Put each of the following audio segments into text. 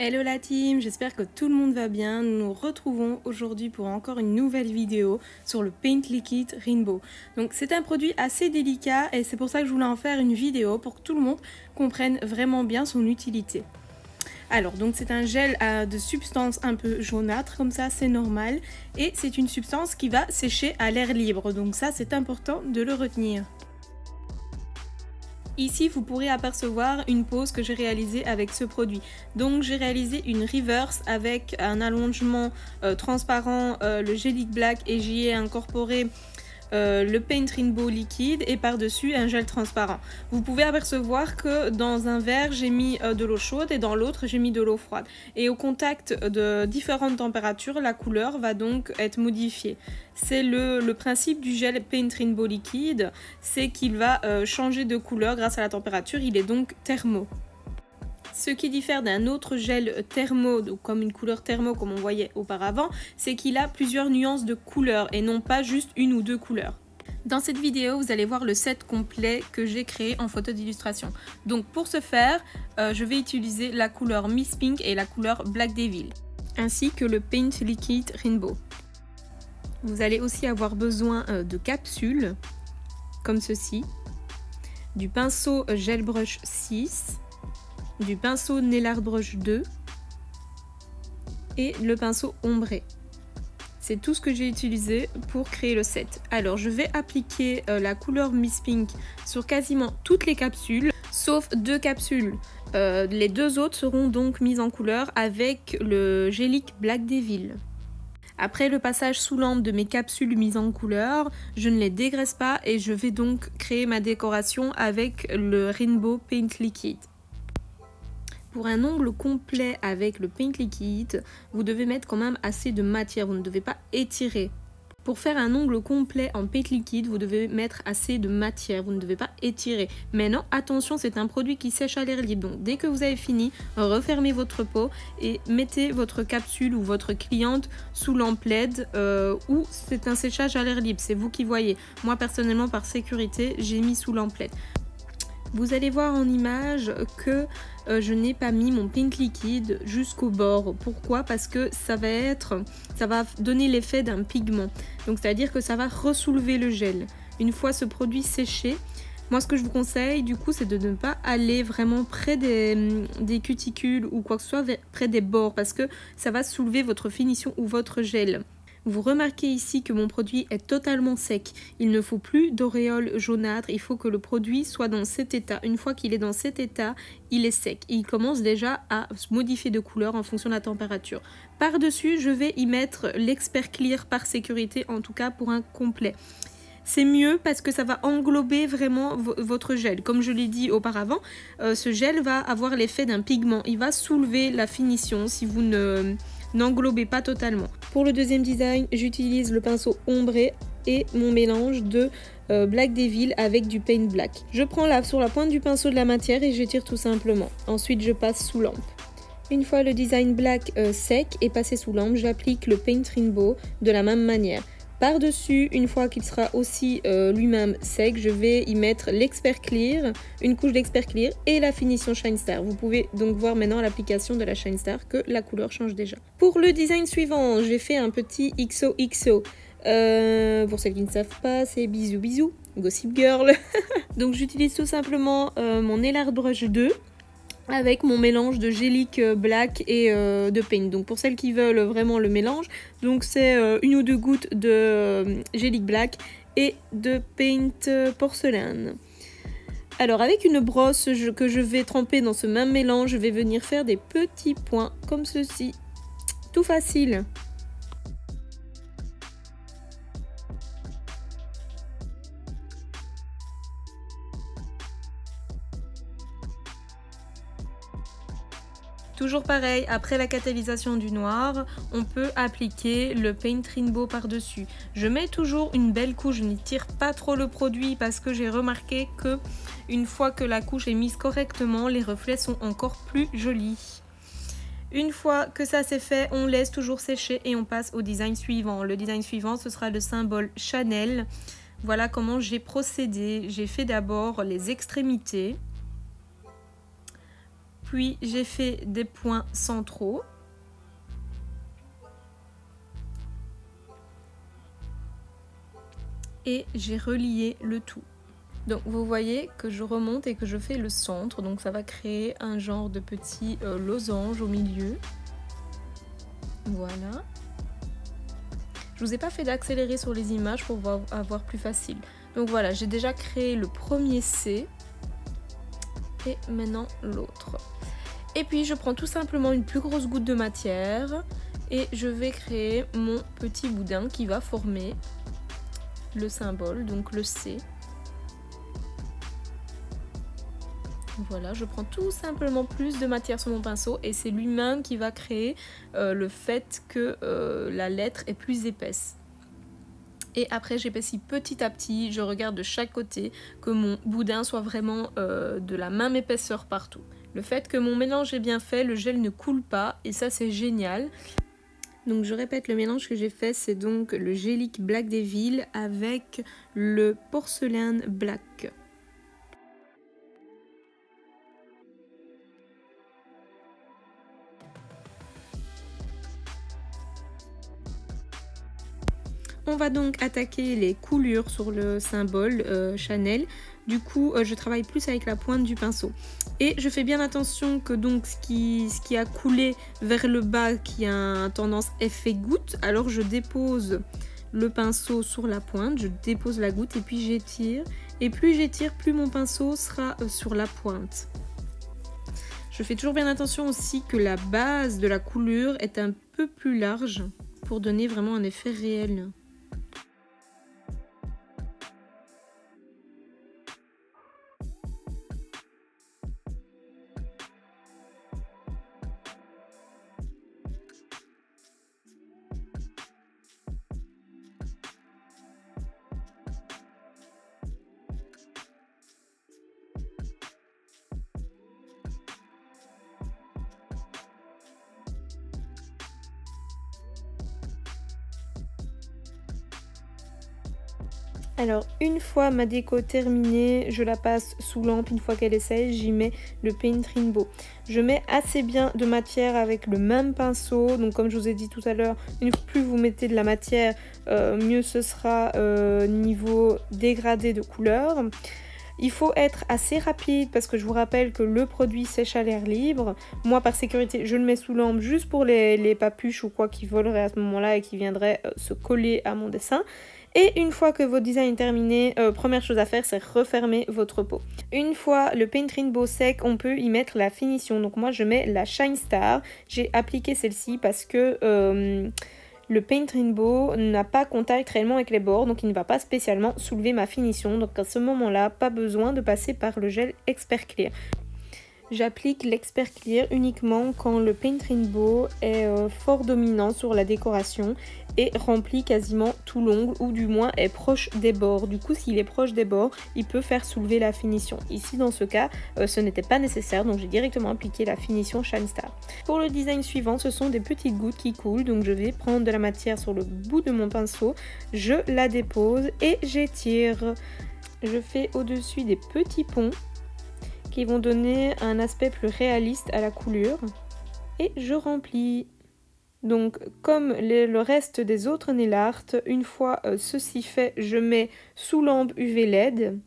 Hello la team, j'espère que tout le monde va bien. Nous nous retrouvons aujourd'hui pour encore une nouvelle vidéo sur le Paint Liquid Rainbow. Donc c'est un produit assez délicat et c'est pour ça que je voulais en faire une vidéo pour que tout le monde comprenne vraiment bien son utilité. Alors donc c'est un gel de substance un peu jaunâtre comme ça, c'est normal. Et c'est une substance qui va sécher à l'air libre, donc ça c'est important de le retenir. Ici, vous pourrez apercevoir une pose que j'ai réalisée avec ce produit. Donc, j'ai réalisé une reverse avec un allongement transparent, le Gelic Black, et j'y ai incorporé le Paint Rainbow liquide et par-dessus un gel transparent. Vous pouvez apercevoir que dans un verre j'ai mis de l'eau chaude et dans l'autre j'ai mis de l'eau froide. Et au contact de différentes températures, la couleur va donc être modifiée. C'est le principe du gel Paint Rainbow liquide, c'est qu'il va changer de couleur grâce à la température, il est donc thermo. Ce qui diffère d'un autre gel thermo, donc comme une couleur thermo comme on voyait auparavant, c'est qu'il a plusieurs nuances de couleurs et non pas juste une ou deux couleurs. Dans cette vidéo, vous allez voir le set complet que j'ai créé en photo d'illustration. Donc pour ce faire, je vais utiliser la couleur Miss Pink et la couleur Black Devil, ainsi que le Paint Liquid Rainbow. Vous allez aussi avoir besoin de capsules, comme ceci, du pinceau Gel Brush 6, du pinceau Nail Art Brush 2 et le pinceau ombré. C'est tout ce que j'ai utilisé pour créer le set. Alors je vais appliquer la couleur Miss Pink sur quasiment toutes les capsules, sauf deux capsules. Les deux autres seront donc mises en couleur avec le Gelic Black Devil. Après le passage sous lampe de mes capsules mises en couleur, je ne les dégraisse pas et je vais donc créer ma décoration avec le Rainbow Paint Liquid. Pour un ongle complet avec le Paint Liquid, vous devez mettre quand même assez de matière, vous ne devez pas étirer. Pour faire un ongle complet en Paint Liquid, vous devez mettre assez de matière, vous ne devez pas étirer. Maintenant, attention, c'est un produit qui sèche à l'air libre, donc dès que vous avez fini, refermez votre pot et mettez votre capsule ou votre cliente sous lampe LED ou c'est un séchage à l'air libre, c'est vous qui voyez. Moi personnellement, par sécurité, j'ai mis sous lampe LED. Vous allez voir en image que je n'ai pas mis mon Paint Liquid jusqu'au bord. Pourquoi? Parce que ça va donner l'effet d'un pigment. Donc c'est-à-dire que ça va ressoulever le gel. Une fois ce produit séché, moi ce que je vous conseille du coup c'est de ne pas aller vraiment près des cuticules ou quoi que ce soit, près des bords, parce que ça va soulever votre finition ou votre gel. Vous remarquez ici que mon produit est totalement sec. Il ne faut plus d'auréole jaunâtre, il faut que le produit soit dans cet état. Une fois qu'il est dans cet état, il est sec. Il commence déjà à se modifier de couleur en fonction de la température. Par-dessus, je vais y mettre l'Expert Clear par sécurité, en tout cas pour un complet. C'est mieux parce que ça va englober vraiment votre gel. Comme je l'ai dit auparavant, ce gel va avoir l'effet d'un pigment. Il va soulever la finition si vous n'englobez pas totalement. Pour le deuxième design, j'utilise le pinceau ombré et mon mélange de Black Devil avec du Paint Black. Je prends sur la pointe du pinceau de la matière et j'étire tout simplement. Ensuite, je passe sous lampe. Une fois le design black sec et passé sous lampe, j'applique le Paint Rainbow de la même manière. Par-dessus, une fois qu'il sera aussi lui-même sec, je vais y mettre l'Expert Clear, une couche d'Expert Clear et la finition Shine Star. Vous pouvez donc voir maintenant l'application de la Shine Star que la couleur change déjà. Pour le design suivant, j'ai fait un petit XOXO. Pour celles qui ne savent pas, c'est bisous bisous, Gossip Girl. Donc j'utilise tout simplement mon Nail Art Brush 2. Avec mon mélange de Gelic Black et de Paint. Donc pour celles qui veulent vraiment le mélange, donc c'est une ou deux gouttes de Gelic Black et de Paint Porcelaine. Alors avec une brosse que je vais tremper dans ce même mélange, je vais venir faire des petits points comme ceci. Tout facile. Toujours pareil, après la catalysation du noir, on peut appliquer le Paint Rainbow par-dessus. Je mets toujours une belle couche, je n'étire pas trop le produit parce que j'ai remarqué que une fois que la couche est mise correctement, les reflets sont encore plus jolis. Une fois que ça c'est fait, on laisse toujours sécher et on passe au design suivant. Le design suivant, ce sera le symbole Chanel. Voilà comment j'ai procédé. J'ai fait d'abord les extrémités. Puis j'ai fait des points centraux. Et j'ai relié le tout. Donc vous voyez que je remonte et que je fais le centre. Donc ça va créer un genre de petit losange au milieu. Voilà. Je vous ai pas fait d'accélérer sur les images pour avoir plus facile. Donc voilà, j'ai déjà créé le premier C. Et maintenant l'autre. Et puis je prends tout simplement une plus grosse goutte de matière. Et je vais créer mon petit boudin qui va former le symbole, donc le C. Voilà, je prends tout simplement plus de matière sur mon pinceau et c'est lui-même qui va créer le fait que la lettre est plus épaisse. Et après j'épaissis petit à petit, je regarde de chaque côté que mon boudin soit vraiment de la même épaisseur partout. Le fait que mon mélange est bien fait, le gel ne coule pas et ça c'est génial. Donc je répète, le mélange que j'ai fait, c'est donc le Gelic Black Devil avec le Porcelain Black. On va donc attaquer les coulures sur le symbole Chanel. Du coup, je travaille plus avec la pointe du pinceau. Et je fais bien attention que donc ce qui a coulé vers le bas, qui a tendance effet goutte, alors je dépose le pinceau sur la pointe, je dépose la goutte et puis j'étire. Et plus j'étire, plus mon pinceau sera sur la pointe. Je fais toujours bien attention aussi que la base de la coulure est un peu plus large pour donner vraiment un effet réel. Alors une fois ma déco terminée, je la passe sous lampe. Une fois qu'elle est sèche, j'y mets le Paint Rainbow. Je mets assez bien de matière avec le même pinceau. Donc comme je vous ai dit tout à l'heure, plus vous mettez de la matière, mieux ce sera niveau dégradé de couleur. Il faut être assez rapide parce que je vous rappelle que le produit sèche à l'air libre. Moi par sécurité je le mets sous lampe juste pour les papuches ou quoi qui voleraient à ce moment-là et qui viendraient se coller à mon dessin. Et une fois que votre design est terminé, première chose à faire, c'est refermer votre pot. Une fois le Paint Rainbow sec, on peut y mettre la finition. Donc moi, je mets la Shine Star. J'ai appliqué celle-ci parce que le Paint Rainbow n'a pas contact réellement avec les bords, donc il ne va pas spécialement soulever ma finition. Donc à ce moment-là, pas besoin de passer par le gel Expert Clear. J'applique l'Expert Clear uniquement quand le Paint Rainbow est fort dominant sur la décoration et remplit quasiment tout l'ongle ou du moins est proche des bords. Du coup, s'il est proche des bords, il peut faire soulever la finition. Ici, dans ce cas, ce n'était pas nécessaire, donc j'ai directement appliqué la finition Shine Star. Pour le design suivant, ce sont des petites gouttes qui coulent, donc je vais prendre de la matière sur le bout de mon pinceau, je la dépose et j'étire. Je fais au-dessus des petits ponts qui vont donner un aspect plus réaliste à la coulure et je remplis. Donc comme le reste des autres nail art, une fois ceci fait, je mets sous lampe UV LED,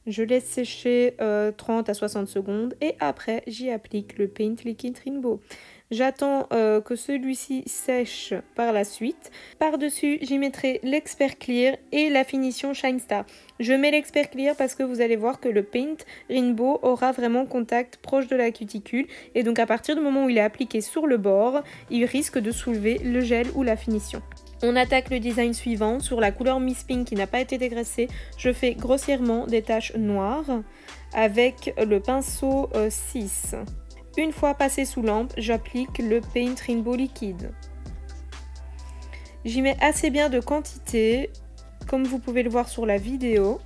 je laisse sécher 30 à 60 secondes et après j'y applique le Paint Liquid Rainbow. J'attends que celui-ci sèche par la suite. Par-dessus, j'y mettrai l'Expert Clear et la finition Shine Star. Je mets l'Expert Clear parce que vous allez voir que le Paint Rainbow aura vraiment contact proche de la cuticule. Et donc à partir du moment où il est appliqué sur le bord, il risque de soulever le gel ou la finition. On attaque le design suivant. Sur la couleur Miss Pink qui n'a pas été dégraissée, je fais grossièrement des taches noires avec le pinceau 6. Une fois passé sous lampe, j'applique le Paint Rainbow liquide. J'y mets assez bien de quantité, comme vous pouvez le voir sur la vidéo.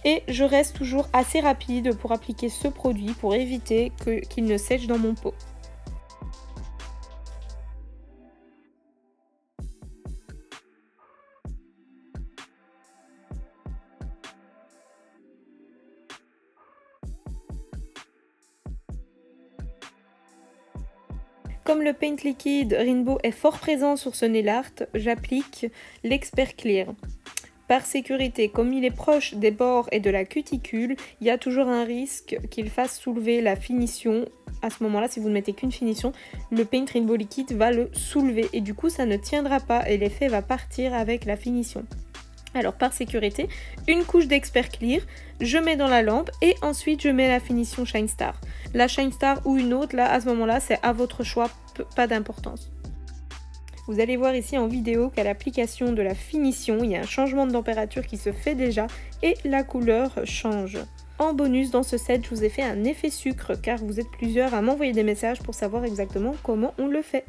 Et je reste toujours assez rapide pour appliquer ce produit pour éviter qu'il ne sèche dans mon pot. comme le paint liquide Rainbow est fort présent sur ce nail art, j'applique l'Expert Clear. Par sécurité, comme il est proche des bords et de la cuticule, il y a toujours un risque qu'il fasse soulever la finition. À ce moment-là, si vous ne mettez qu'une finition, le paint Rainbow liquide va le soulever et du coup ça ne tiendra pas et l'effet va partir avec la finition. Alors par sécurité, une couche d'Expert Clear, je mets dans la lampe et ensuite je mets la finition Shine Star. La Shine Star ou une autre, là à ce moment-là c'est à votre choix, pas d'importance. Vous allez voir ici en vidéo qu'à l'application de la finition, il y a un changement de température qui se fait déjà et la couleur change. En bonus, dans ce set, je vous ai fait un effet sucre car vous êtes plusieurs à m'envoyer des messages pour savoir exactement comment on le fait.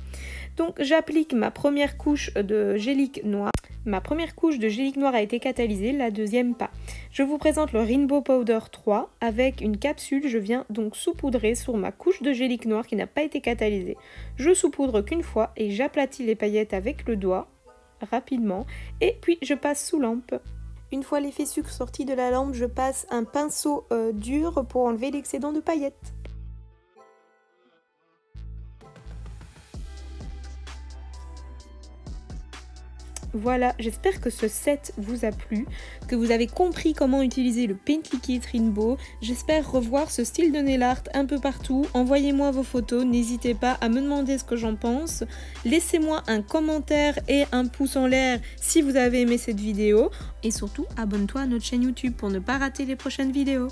Donc j'applique ma première couche de gélique noire. Ma première couche de gélique noire a été catalysée, la deuxième pas. Je vous présente le Rainbow Powder 3 avec une capsule. Je viens donc saupoudrer sur ma couche de gélique noire qui n'a pas été catalysée. Je saupoudre qu'une fois et j'aplatis les paillettes avec le doigt rapidement et puis je passe sous lampe. Une fois l'effet sucre sorti de la lampe, je passe un pinceau dur pour enlever l'excédent de paillettes. Voilà, j'espère que ce set vous a plu, que vous avez compris comment utiliser le Paint Liquide Rainbow. J'espère revoir ce style de nail art un peu partout. Envoyez-moi vos photos, n'hésitez pas à me demander ce que j'en pense. Laissez-moi un commentaire et un pouce en l'air si vous avez aimé cette vidéo. Et surtout, abonne-toi à notre chaîne YouTube pour ne pas rater les prochaines vidéos.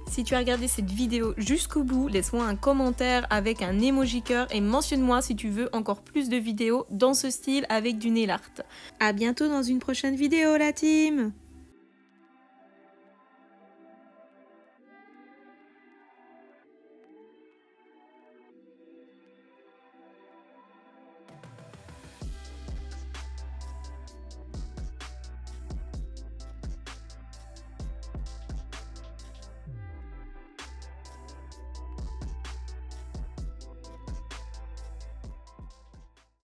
Si tu as regardé cette vidéo jusqu'au bout, laisse-moi un commentaire avec un emoji cœur et mentionne-moi si tu veux encore plus de vidéos dans ce style avec du nail art. À bientôt dans une prochaine vidéo la team!